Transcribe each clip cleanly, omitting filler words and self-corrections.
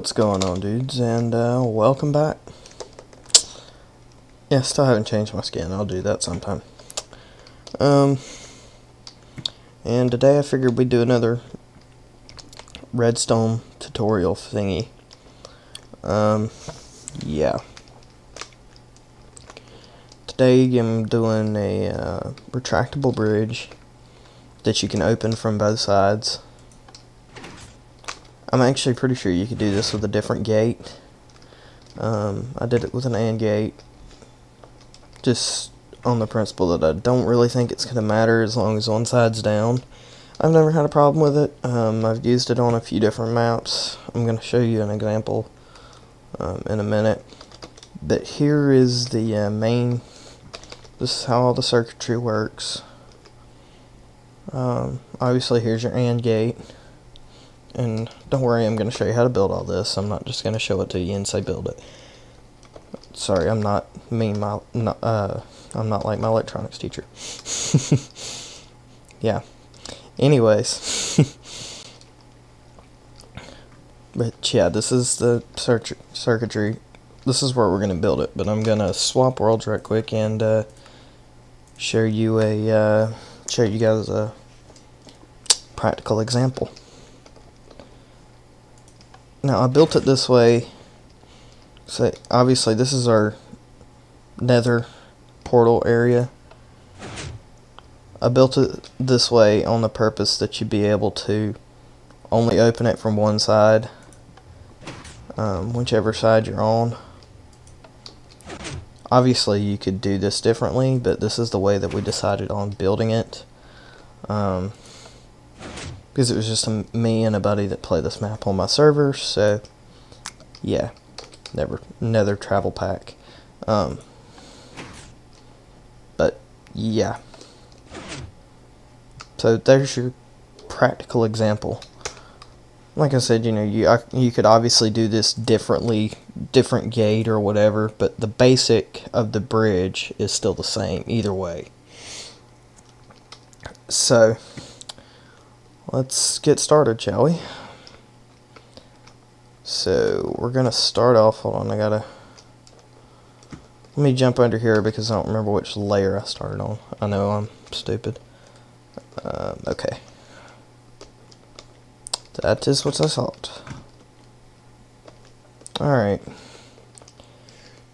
What's going on, dudes, and welcome back. Yeah, still haven't changed my skin. I'll do that sometime. And today I figured we'd do another redstone tutorial thingy. Yeah. Today I'm doing a retractable bridge that you can open from both sides. I'm actually pretty sure you could do this with a different gate. I did it with an AND gate, just on the principle that I don't really think it's going to matter as long as one side's down. I've never had a problem with it. I've used it on a few different maps. I'm going to show you an example in a minute. But here is the main, this is how all the circuitry works. Obviously here's your AND gate. And don't worry, I'm going to show you how to build all this. I'm not just going to show it to you and say build it. Sorry, I'm not I'm not like my electronics teacher. Yeah. Anyways. But yeah, this is the circuitry. This is where we're going to build it. But I'm going to swap worlds right quick and show you guys a practical example. Now I built it this way. So obviously this is our nether portal area. I built it this way on the purpose that you'd be able to only open it from one side, whichever side you're on. Obviously you could do this differently, but this is the way that we decided on building it. Because it was just me and a buddy that play this map on my server, so yeah, nether travel pack. But yeah, so there's your practical example. Like I said, you know, you could obviously do this differently, different gate or whatever, but the basic of the bridge is still the same either way. So let's get started, shall we? So we're gonna start off. Hold on, let me jump under here because I don't remember which layer I started on. I know I'm stupid. Okay, that is what I thought. All right.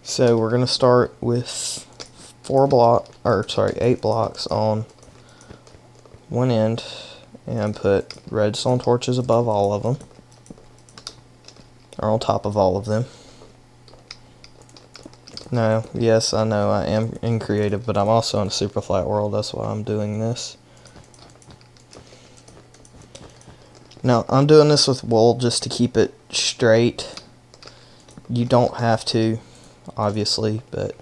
So we're gonna start with 8 blocks on one end. And put redstone torches above all of them, or on top of all of them. No, yes, I know I am in creative, but I'm also in a super flat world. That's why I'm doing this. Now, I'm doing this with wool just to keep it straight. You don't have to, obviously, but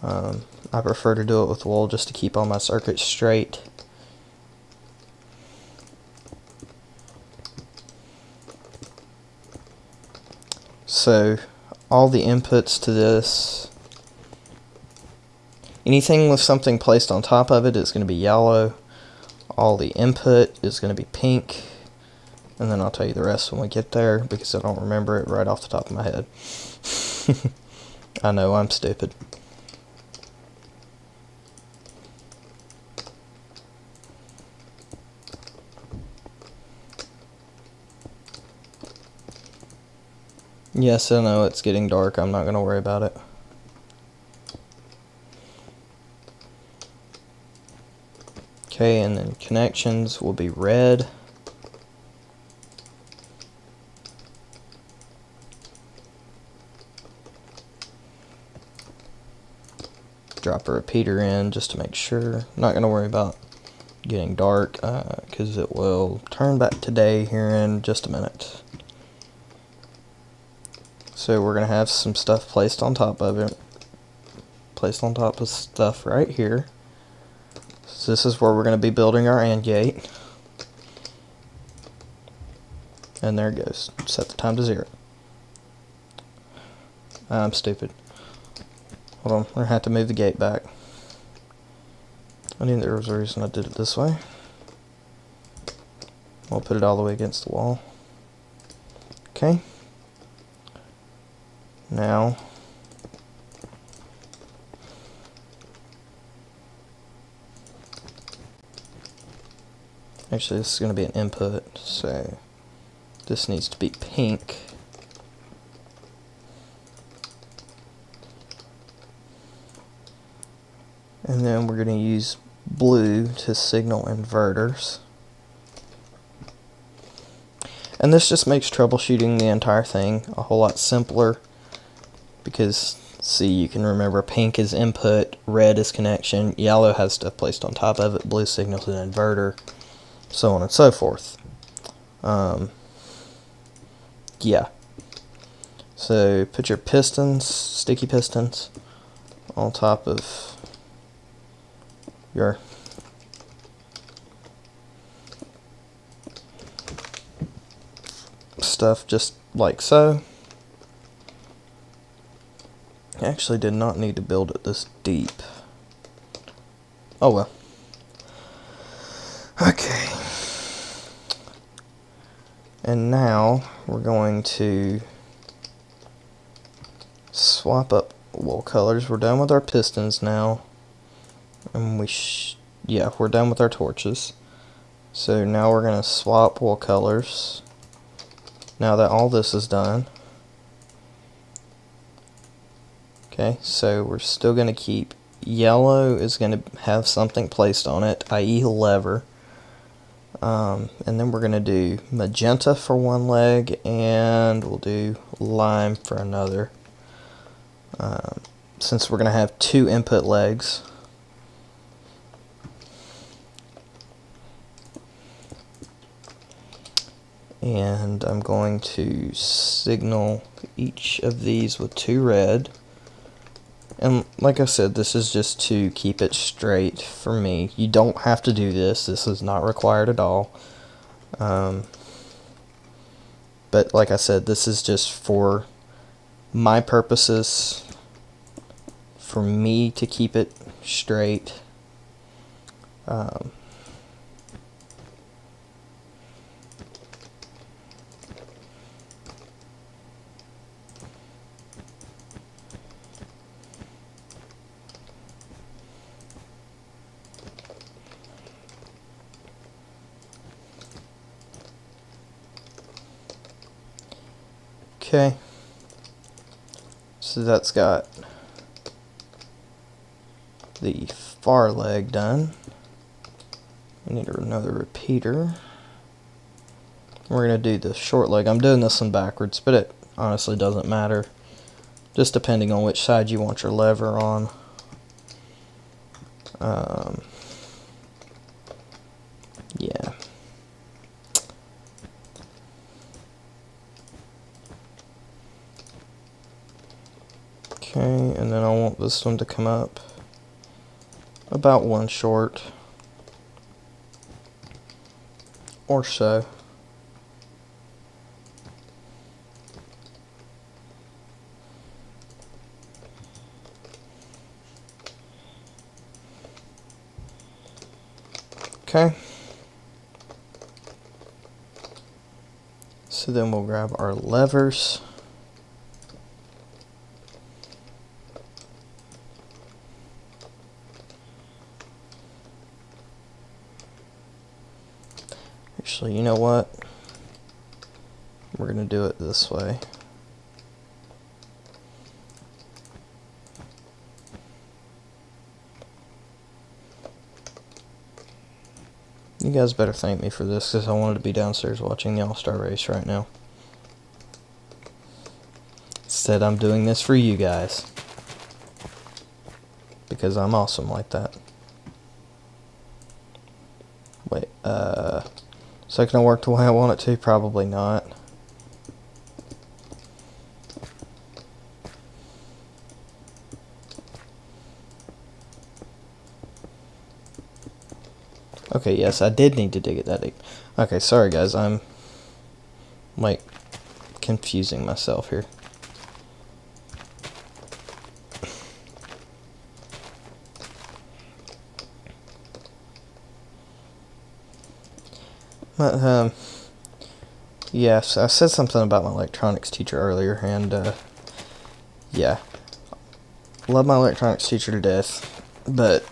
I prefer to do it with wool just to keep all my circuits straight. So, all the inputs to this, anything with something placed on top of it is going to be yellow. All the input is going to be pink. And then I'll tell you the rest when we get there, because I don't remember it right off the top of my head. I know, I'm stupid. Yes, I know it's getting dark. I'm not going to worry about it. Okay, and then connections will be red. Drop a repeater in just to make sure. Not going to worry about getting dark because it will turn back to day here in just a minute. So we're going to have some stuff placed on top of it. Placed on top of stuff right here. So this is where we're going to be building our AND gate. And there it goes. Set the time to 0. I'm stupid. Hold on, we're going to have to move the gate back. I knew there was a reason I did it this way. We'll put it all the way against the wall. Okay. Now, actually this is going to be an input, so this needs to be pink. And then we're going to use blue to signal inverters. And this just makes troubleshooting the entire thing a whole lot simpler, because see, you can remember pink is input, red is connection, yellow has stuff placed on top of it, blue signals an inverter, so on and so forth. Yeah. So put your pistons, sticky pistons, on top of your stuff, just like so. I actually did not need to build it this deep. Oh well. Okay. And now we're going to swap up wool colors. We're done with our pistons now. And we're done with our torches. So now we're going to swap wool colors. Now that all this is done. Okay, so we're still going to keep yellow is going to have something placed on it, i.e. lever. And then we're going to do magenta for one leg, and we'll do lime for another. Since we're going to have two input legs. And I'm going to signal each of these with 2 red. And like I said, this is just to keep it straight for me. You don't have to do this. This is not required at all. But like I said, this is just for my purposes, for me to keep it straight. Okay, so that's got the far leg done. I need another repeater. We're going to do the short leg. I'm doing this one backwards, but it honestly doesn't matter. Just depending on which side you want your lever on. Yeah. Okay, and then I want this one to come up about 1 short or so. Okay. So then we'll grab our levers. Actually, you know what? We're going to do it this way. You guys better thank me for this, because I wanted to be downstairs watching the All-Star race right now. Instead, I'm doing this for you guys. Because I'm awesome like that. Wait, is that going to work the way I want it to? Probably not. Okay, yes, I did need to dig it that deep. Okay, sorry guys, I'm like confusing myself here. But, yes, I said something about my electronics teacher earlier, and yeah. Love my electronics teacher to death, but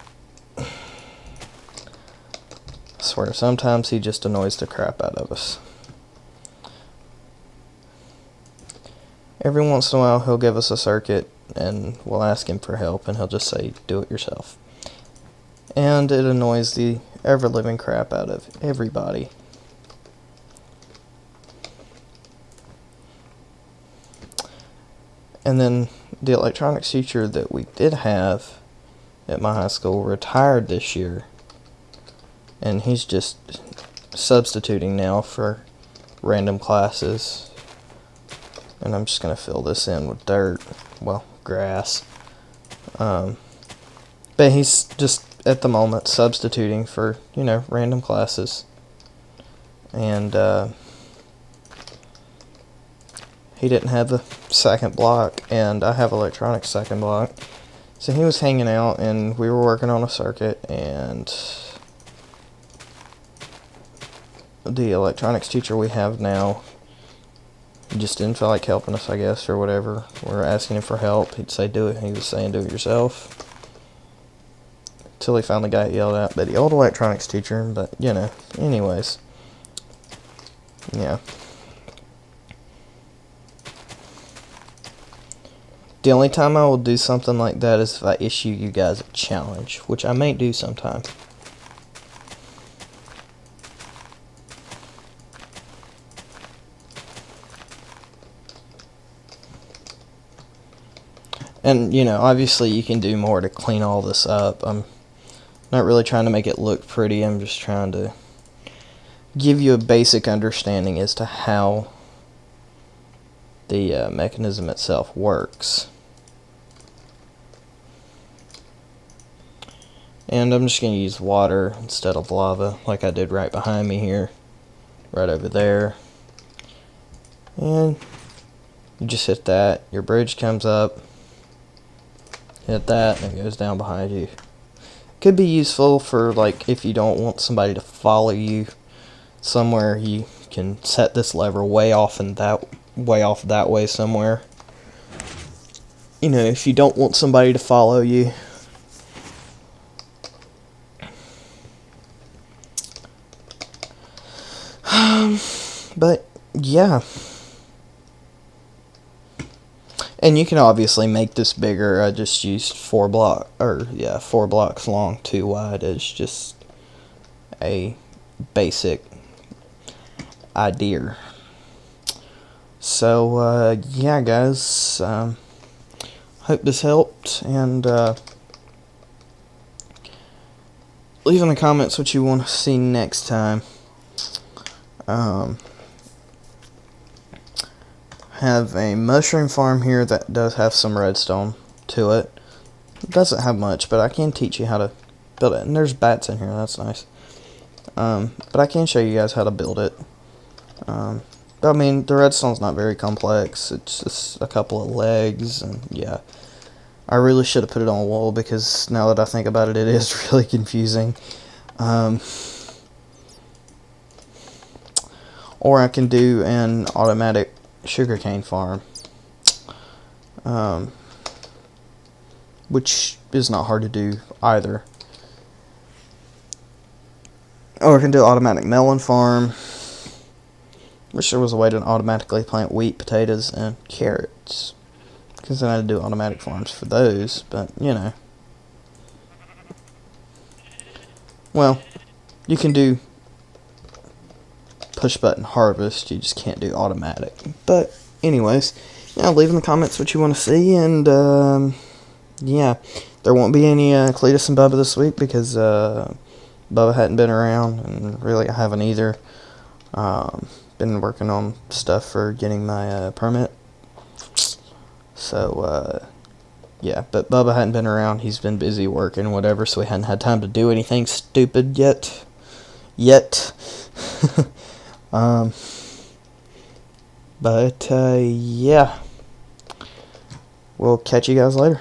I swear, sometimes he just annoys the crap out of us. Every once in a while, he'll give us a circuit, and we'll ask him for help, and he'll just say, do it yourself. And it annoys the ever-living crap out of everybody. And then the electronics teacher that we did have at my high school retired this year, and he's just substituting now for random classes. And I'm just going to fill this in with dirt, well, grass. But he's just, at the moment, substituting for, you know, random classes. And he didn't have the second block, and I have electronics second block. So he was hanging out, and we were working on a circuit, and the electronics teacher we have now just didn't feel like helping us, I guess, or whatever. We were asking him for help. He'd say, do it. He was saying, do it yourself. Till he finally got yelled at by the old electronics teacher. But, you know, anyways. Yeah. The only time I will do something like that is if I issue you guys a challenge, which I may do sometime. And, you know, obviously you can do more to clean all this up. I'm not really trying to make it look pretty. I'm just trying to give you a basic understanding as to how the mechanism itself works. And I'm just going to use water instead of lava, like I did right behind me here, right over there. And you just hit that, your bridge comes up. Hit that, and it goes down behind you. Could be useful for, like, if you don't want somebody to follow you somewhere, you can set this lever way off that way somewhere. You know, if you don't want somebody to follow you. But yeah. And you can obviously make this bigger. I just used 4 blocks long, 2 wide as just a basic idea. So, yeah, guys, hope this helped, and leave in the comments what you want to see next time. Have a mushroom farm here that does have some redstone to it. It doesn't have much, but I can teach you how to build it. And there's bats in here, that's nice. But I can show you guys how to build it. But I mean, the redstone's not very complex. It's just a couple of legs, and yeah. I really should have put it on wool, because now that I think about it, it is really confusing. Or I can do an automatic sugarcane farm, which is not hard to do either. Or I can do automatic melon farm. Wish there was a way to automatically plant wheat, potatoes, and carrots, because then I'd do automatic farms for those, but you know. Well, you can do push button harvest, you just can't do automatic. But anyways, yeah, leave in the comments what you want to see, and yeah, there won't be any Cletus and Bubba this week, because Bubba hadn't been around, and really I haven't either. Been working on stuff for getting my permit, so yeah, but Bubba hadn't been around. He's been busy working, whatever, so we hadn't had time to do anything stupid yet. But yeah, we'll catch you guys later.